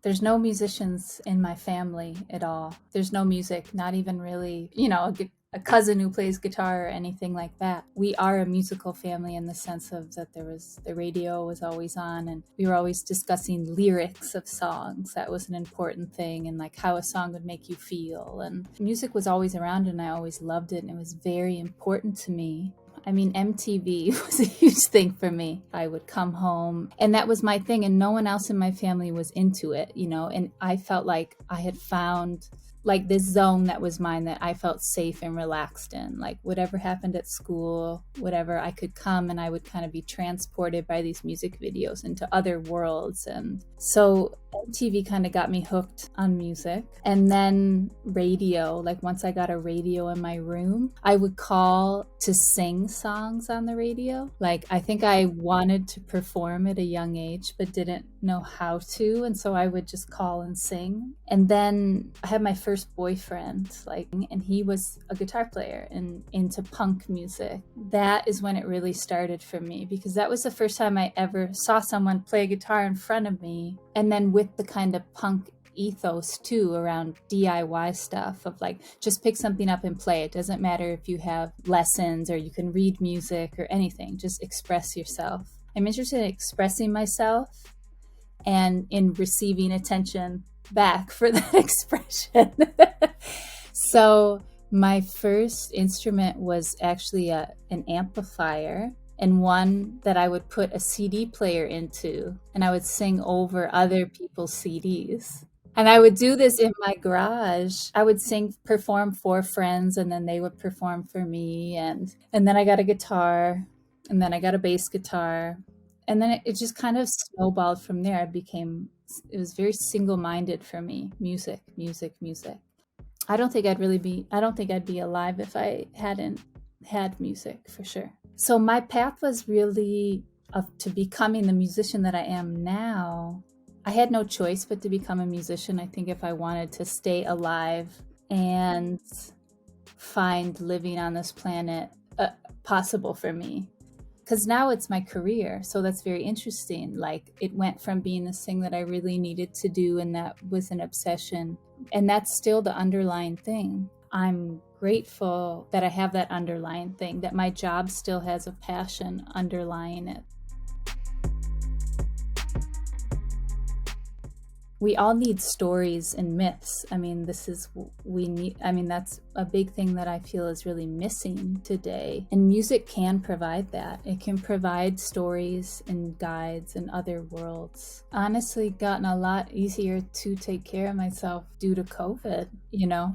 There's no musicians in my family at all. There's no music, not even really, a cousin who plays guitar or anything like that. We are a musical family in the sense of that the radio was always on and we were always discussing lyrics of songs. That was an important thing, and like how a song would make you feel. And music was always around and I always loved it and it was very important to me. I mean, MTV was a huge thing for me. I would come home and that was my thing, and no one else in my family was into it, and I felt like I had found like this zone that was mine that I felt safe and relaxed in. Like whatever happened at school, whatever, I could come and I would kind of be transported by these music videos into other worlds. And so MTV kind of got me hooked on music. And then radio, like once I got a radio in my room, I would call to sing songs on the radio. Like I think I wanted to perform at a young age, but didn't know how to. And so I would just call and sing. And then I had my first boyfriend, and he was a guitar player and into punk music. That is when it really started for me, because that was the first time I ever saw someone play a guitar in front of me. And then with the kind of punk ethos too around DIY stuff of like, just pick something up and play. It doesn't matter if you have lessons or you can read music or anything, just express yourself. I'm interested in expressing myself and in receiving attention back for that expression. So my first instrument was actually an amplifier, and one that I would put a CD player into, and I would sing over other people's CDs. And I would do this in my garage. I would perform for friends, and then they would perform for me. And then I got a guitar, and then I got a bass guitar. And then it just kind of snowballed from there. It was very single-minded for me. Music, music, music. I don't think I'd be alive if I hadn't had music, for sure. So my path was really to becoming the musician that I am now. I had no choice but to become a musician. I think if I wanted to stay alive and find living on this planet possible for me. Because now it's my career. So that's very interesting. Like it went from being this thing that I really needed to do, and that was an obsession. And that's still the underlying thing. I'm grateful that I have that underlying thing, that my job still has a passion underlying it. We all need stories and myths. I mean, that's a big thing that I feel is really missing today. And music can provide that. It can provide stories and guides and other worlds. Honestly, gotten a lot easier to take care of myself due to COVID,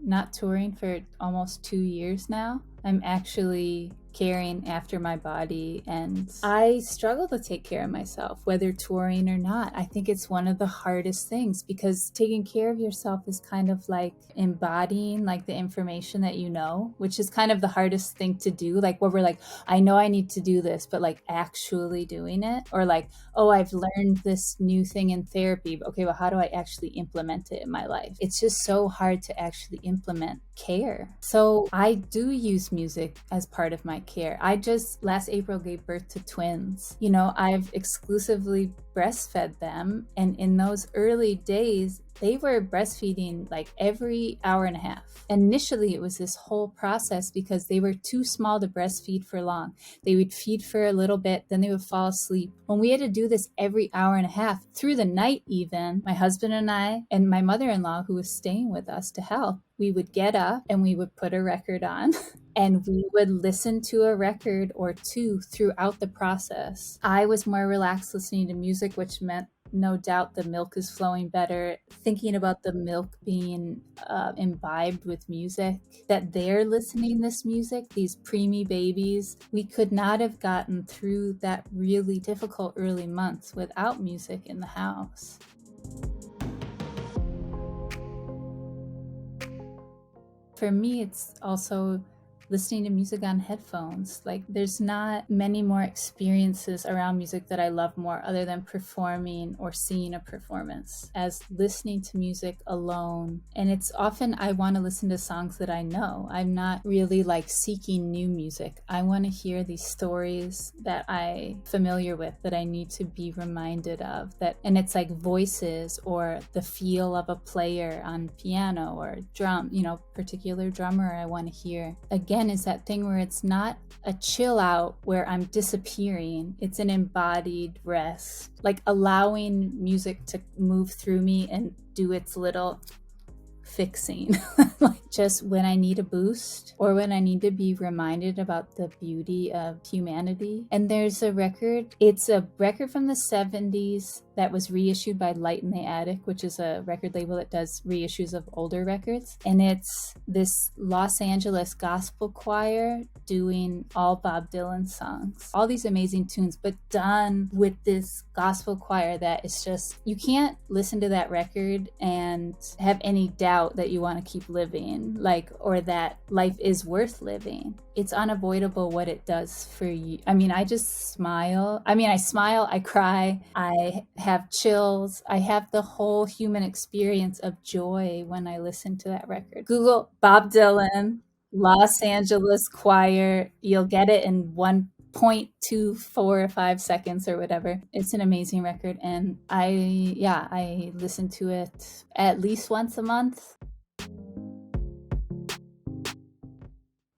not touring for almost 2 years now. I'm actually caring after my body, and I struggle to take care of myself, whether touring or not. I think it's one of the hardest things, because taking care of yourself is kind of like embodying like the information that you know, which is kind of the hardest thing to do. Like where we're like, I know I need to do this, but like actually doing it, or like, oh, I've learned this new thing in therapy, but okay, well, how do I actually implement it in my life? It's just so hard to actually implement care. So I do use music as part of my care. I just last April gave birth to twins. I've exclusively breastfed them, and in those early days they were breastfeeding like every hour and a half. Initially it was this whole process because they were too small to breastfeed for long. They would feed for a little bit, then they would fall asleep. When we had to do this every hour and a half through the night, even my husband and I and my mother-in-law, who was staying with us to help, we would get up and we would put a record on and we would listen to a record or two throughout the process. I was more relaxed listening to music, which meant no doubt the milk is flowing better. Thinking about the milk being imbibed with music, that they're listening this music, these preemie babies. We could not have gotten through that really difficult early months without music in the house. For me, it's also listening to music on headphones. Like there's not many more experiences around music that I love more other than performing or seeing a performance as listening to music alone. And it's often I want to listen to songs that I know. I'm not really like seeking new music. I want to hear these stories that I'm familiar with, that I need to be reminded of, that, and it's like voices or the feel of a player on piano or drum, particular drummer I want to hear. Again, is that thing where it's not a chill out where I'm disappearing. It's an embodied rest, like allowing music to move through me and do its little fixing. Like just when I need a boost or when I need to be reminded about the beauty of humanity. And there's a record, it's a record from the 70s that was reissued by Light in the Attic, which is a record label that does reissues of older records. And it's this Los Angeles gospel choir doing all Bob Dylan songs, all these amazing tunes, but done with this gospel choir that is just, you can't listen to that record and have any doubt that you want to keep living, like, or that life is worth living. It's unavoidable what it does for you. I mean, I just smile. I smile, I cry, I have chills. I have the whole human experience of joy when I listen to that record. Google Bob Dylan, Los Angeles choir. You'll get it in 1.245 seconds or whatever. It's an amazing record. And I listen to it at least once a month.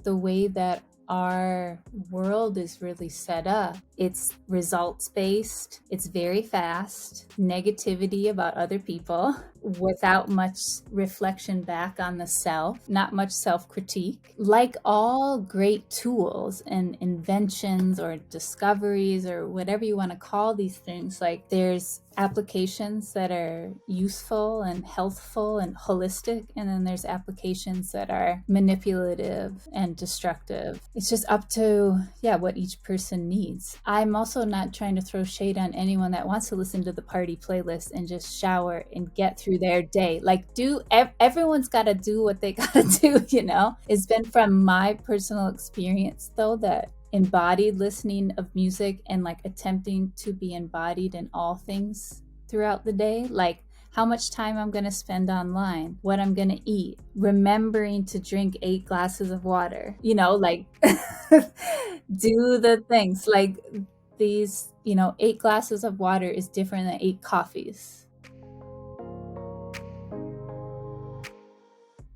The way that our world is really set up, it's results based, it's very fast, negativity about other people without much reflection back on the self, not much self-critique. Like all great tools and inventions or discoveries or whatever you want to call these things, like there's applications that are useful and healthful and holistic, and then there's applications that are manipulative and destructive. It's just up to what each person needs. I'm also not trying to throw shade on anyone that wants to listen to the party playlist and just shower and get through their day. Like everyone's got to do what they got to do, It's been from my personal experience though that embodied listening of music and like attempting to be embodied in all things throughout the day, like how much time I'm going to spend online, what I'm going to eat, remembering to drink 8 glasses of water, like do the things like these, 8 glasses of water is different than 8 coffees.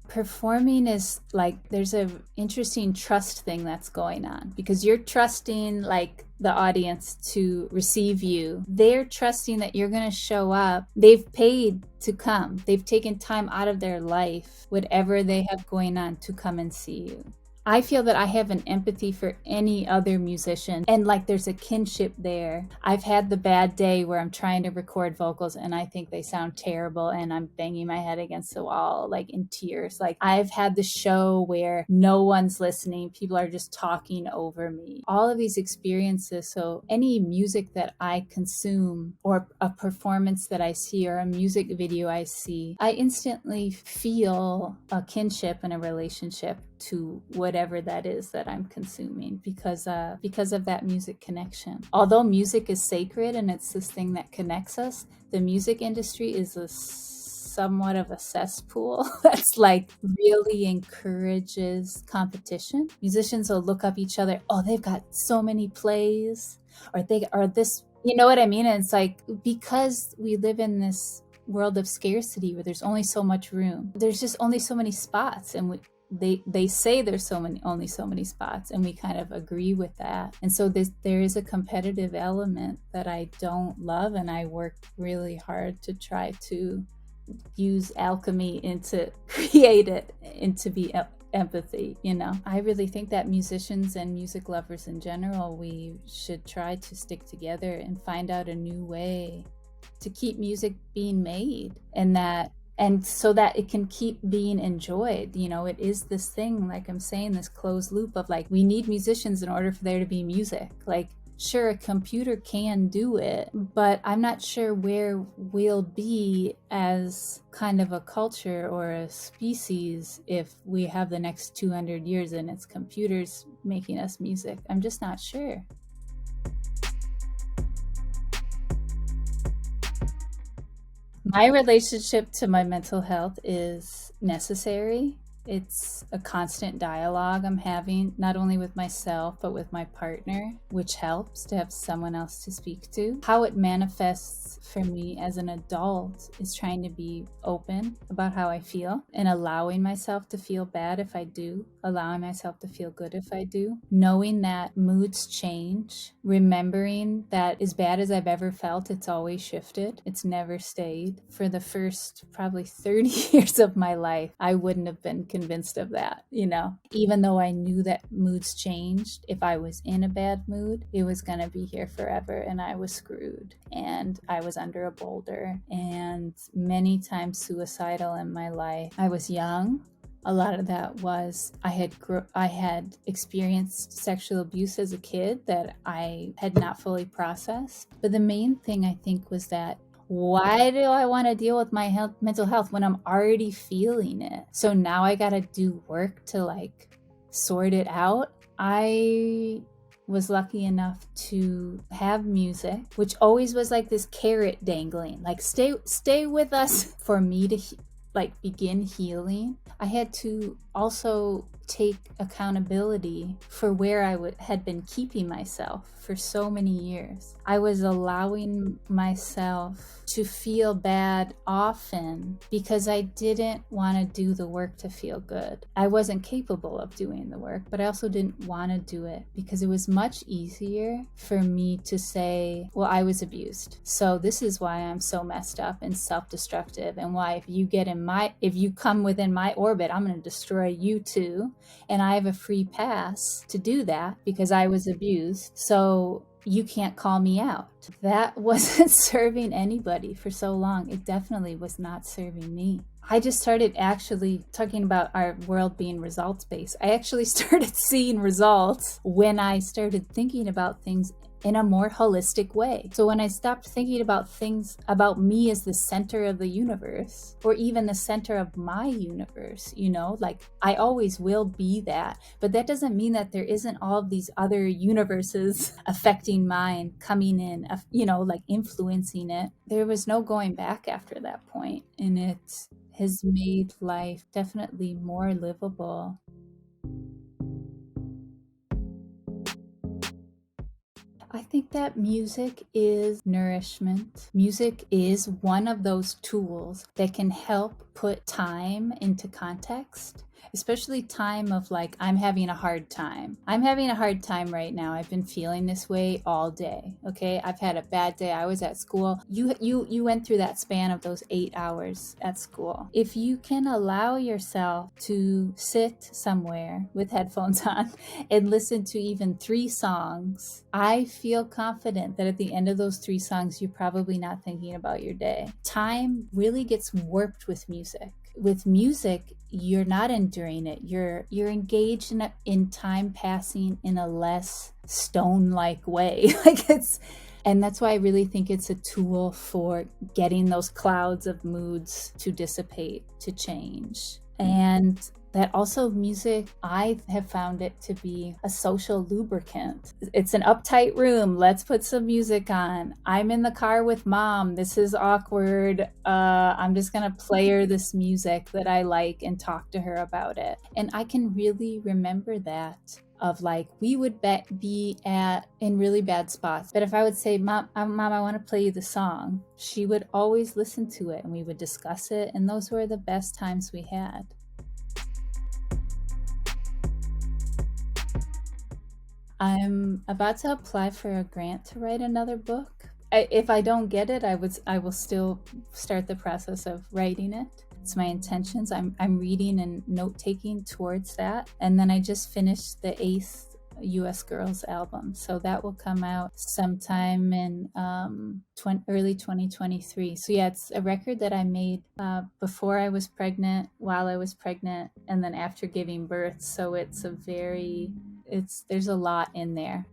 Performing is like, there's a interesting trust thing that's going on because you're trusting like the audience to receive you. They're trusting that you're going to show up. They've paid to come. They've taken time out of their life, whatever they have going on, to come and see you. I feel that I have an empathy for any other musician and like there's a kinship there. I've had the bad day where I'm trying to record vocals and I think they sound terrible and I'm banging my head against the wall like in tears. Like I've had the show where no one's listening, people are just talking over me. All of these experiences. So any music that I consume or a performance that I see or a music video I see, I instantly feel a kinship and a relationship to whatever that is that I'm consuming because of that music connection. Although music is sacred and it's this thing that connects us, the music industry is somewhat of a cesspool that's like really encourages competition. Musicians will look up each other. Oh, they've got so many plays, or they are this. You know what I mean? And it's like because we live in this world of scarcity where there's only so much room. There's just only so many spots, and they say there's only so many spots, and we kind of agree with that. And so there is a competitive element that I don't love, and I work really hard to try to use alchemy into create it into be empathy. I really think that musicians and music lovers in general, we should try to stick together and find out a new way to keep music being made, and so that it can keep being enjoyed. It is this thing, like I'm saying, this closed loop of like, we need musicians in order for there to be music. Like, sure, a computer can do it, but I'm not sure where we'll be as kind of a culture or a species if we have the next 200 years and it's computers making us music. I'm just not sure. My relationship to my mental health is necessary. It's a constant dialogue I'm having, not only with myself, but with my partner, which helps to have someone else to speak to. How it manifests for me as an adult is trying to be open about how I feel and allowing myself to feel bad if I do, allowing myself to feel good if I do, knowing that moods change, remembering that as bad as I've ever felt, it's always shifted, it's never stayed. For the first probably 30 years of my life, I wouldn't have been convinced of that, even though I knew that moods changed. If I was in a bad mood, it was going to be here forever and I was screwed and I was under a boulder and many times suicidal in my life. I was young. A lot of that was I had experienced sexual abuse as a kid that I had not fully processed. But the main thing I think was that, why do I want to deal with my mental health when I'm already feeling it? So now I got to do work to sort it out. I was lucky enough to have music, which always was like this carrot dangling, like stay with us for me to begin healing. I had to also take accountability for where I had been keeping myself for so many years. I was allowing myself to feel bad often because I didn't want to do the work to feel good. I wasn't capable of doing the work, but I also didn't want to do it because it was much easier for me to say, well, I was abused, so this is why I'm so messed up and self-destructive, and why if you come within my orbit, I'm going to destroy you too. And I have a free pass to do that because I was abused. So you can't call me out. That wasn't serving anybody for so long. It definitely was not serving me. I just started actually talking about our world being results-based. I actually started seeing results when I started thinking about things in a more holistic way. So when I stopped thinking about things about me as the center of the universe, or even the center of my universe, I always will be that, but that doesn't mean that there isn't all of these other universes affecting mine, coming in, influencing it. There was no going back after that point, and it has made life definitely more livable. I think that music is nourishment. Music is one of those tools that can help put time into context, especially time of I'm having a hard time. I'm having a hard time right now. I've been feeling this way all day. Okay. I've had a bad day. I was at school. You went through that span of those 8 hours at school. If you can allow yourself to sit somewhere with headphones on and listen to even 3 songs, I feel confident that at the end of those 3 songs, you're probably not thinking about your day. Time really gets warped with music. With music, you're not enduring it. You're engaged in time passing in a less stone-like way. And that's why I really think it's a tool for getting those clouds of moods to dissipate, to change. And that also music, I have found it to be a social lubricant. It's an uptight room. Let's put some music on. I'm in the car with mom. This is awkward. I'm just going to play her this music that I like and talk to her about it. And I can really remember that of we would be in really bad spots. But if I would say, Mom, I want to play you the song, she would always listen to it and we would discuss it. And those were the best times we had. I'm about to apply for a grant to write another book. If I don't get it, I will still start the process of writing it. It's my intentions. I'm reading and note-taking towards that. And then I just finished the 8th U.S. Girls album. So that will come out sometime in early 2023. So yeah, it's a record that I made before I was pregnant, while I was pregnant, and then after giving birth. So there's a lot in there.